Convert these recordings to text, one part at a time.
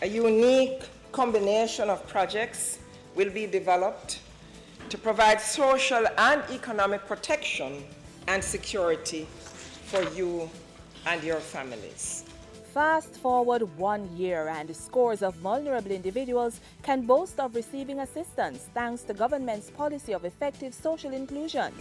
A unique combination of projects will be developed to provide social and economic protection and security for you and your families. Fast forward 1 year and scores of vulnerable individuals can boast of receiving assistance thanks to government's policy of effective social inclusion.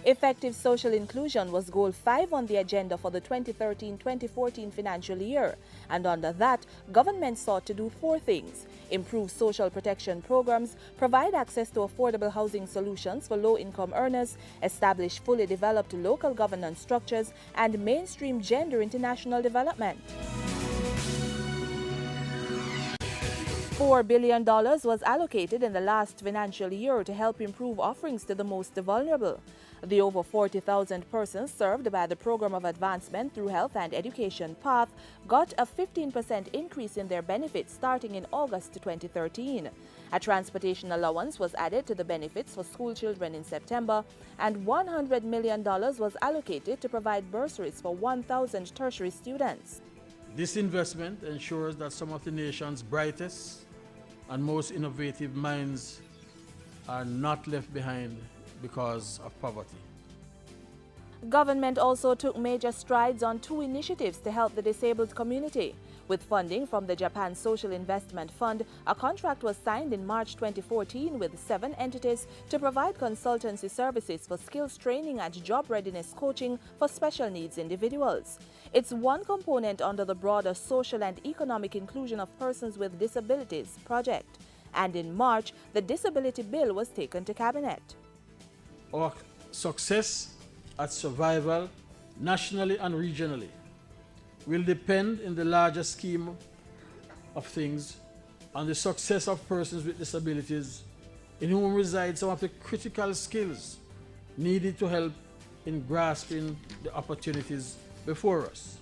Effective social inclusion was Goal 5 on the agenda for the 2013-2014 financial year, and under that, government sought to do 4 things: improve social protection programs, provide access to affordable housing solutions for low-income earners, establish fully developed local governance structures, and mainstream gender international development. $4 billion was allocated in the last financial year to help improve offerings to the most vulnerable. The over 40,000 persons served by the Program of Advancement through Health and Education PATH got a 15% increase in their benefits starting in August 2013. A transportation allowance was added to the benefits for school children in September, and $100 million was allocated to provide bursaries for 1,000 tertiary students. This investment ensures that some of the nation's brightest and most innovative minds are not left behind because of poverty. Government also took major strides on 2 initiatives to help the disabled community. With funding from the Japan Social Investment Fund, a contract was signed in March 2014 with 7 entities to provide consultancy services for skills training and job readiness coaching for special needs individuals. It's one component under the broader social and economic inclusion of persons with disabilities project. And in March, the disability bill was taken to cabinet. Our success at survival, nationally and regionally, will depend in the larger scheme of things on the success of persons with disabilities, in whom reside some of the critical skills needed to help in grasping the opportunities before us.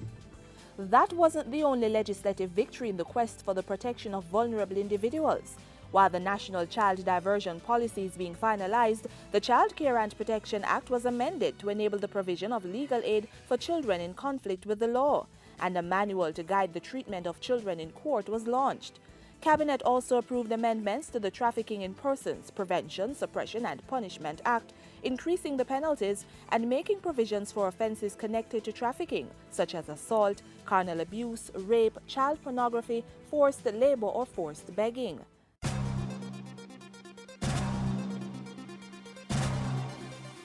That wasn't the only legislative victory in the quest for the protection of vulnerable individuals. While the National Child Diversion Policy is being finalized, the Child Care and Protection Act was amended to enable the provision of legal aid for children in conflict with the law, and a manual to guide the treatment of children in court was launched. Cabinet also approved amendments to the Trafficking in Persons Prevention, Suppression and Punishment Act, increasing the penalties and making provisions for offenses connected to trafficking, such as assault, carnal abuse, rape, child pornography, forced labor or forced begging.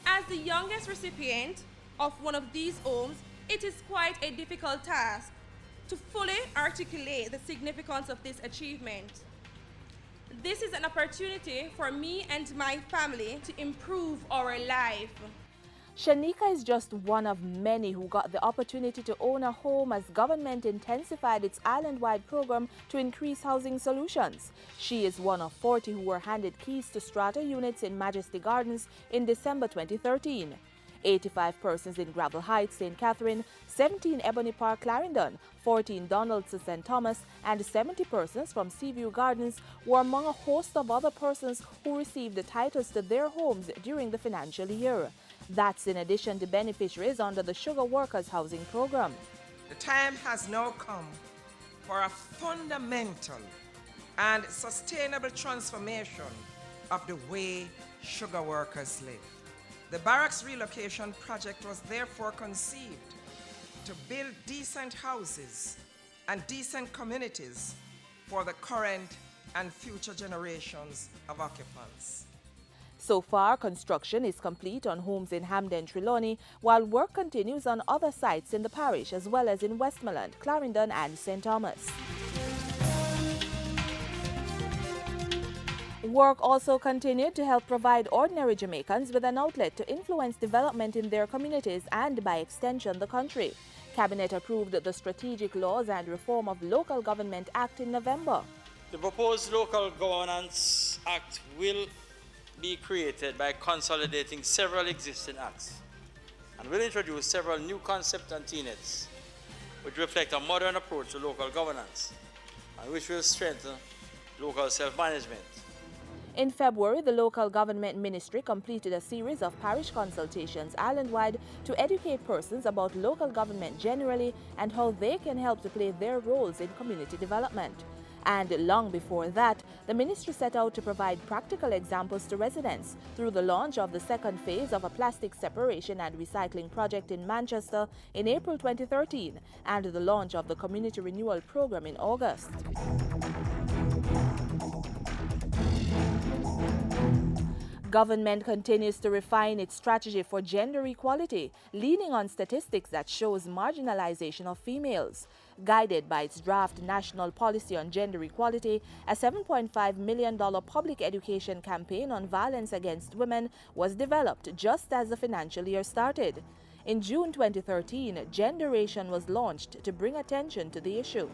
As the youngest recipient of one of these homes, it is quite a difficult task to fully articulate the significance of this achievement. This is an opportunity for me and my family to improve our life. Shanika is just one of many who got the opportunity to own a home as government intensified its island-wide program to increase housing solutions. She is one of 40 who were handed keys to strata units in Majesty Gardens in December 2013. 85 persons in Gravel Heights, St. Catherine, 17 Ebony Park, Clarendon, 14 Donaldson, St. Thomas, and 70 persons from Seaview Gardens were among a host of other persons who received the titles to their homes during the financial year. That's in addition to beneficiaries under the Sugar Workers Housing Program. The time has now come for a fundamental and sustainable transformation of the way sugar workers live. The barracks relocation project was therefore conceived to build decent houses and decent communities for the current and future generations of occupants. So far, construction is complete on homes in Hamden, Trelawney, while work continues on other sites in the parish as well as in Westmoreland, Clarendon and St. Thomas. Work also continued to help provide ordinary Jamaicans with an outlet to influence development in their communities and, by extension, the country. Cabinet approved the Strategic Laws and Reform of Local Government Act in November. The proposed Local Governance Act will be created by consolidating several existing acts and will introduce several new concepts and tenets which reflect a modern approach to local governance and which will strengthen local self-management. In February, the local government ministry completed a series of parish consultations island-wide to educate persons about local government generally and how they can help to play their roles in community development. And long before that, the ministry set out to provide practical examples to residents through the launch of the second phase of a plastic separation and recycling project in Manchester in April 2013 and the launch of the Community Renewal Program in August. Government continues to refine its strategy for gender equality, leaning on statistics that shows marginalization of females. Guided by its draft National Policy on Gender Equality, a $7.5 million public education campaign on violence against women was developed just as the financial year started. In June 2013, Generation was launched to bring attention to the issue.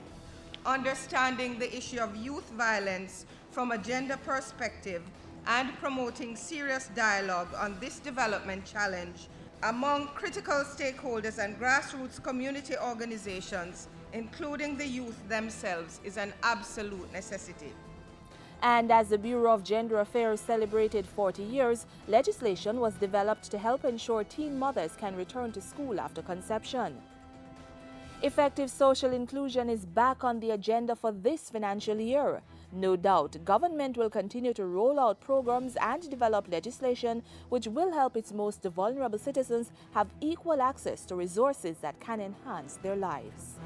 Understanding the issue of youth violence from a gender perspective and promoting serious dialogue on this development challenge among critical stakeholders and grassroots community organizations, including the youth themselves, is an absolute necessity. And as the Bureau of Gender Affairs celebrated 40 years, legislation was developed to help ensure teen mothers can return to school after conception. Effective social inclusion is back on the agenda for this financial year. No doubt, government will continue to roll out programs and develop legislation which will help its most vulnerable citizens have equal access to resources that can enhance their lives.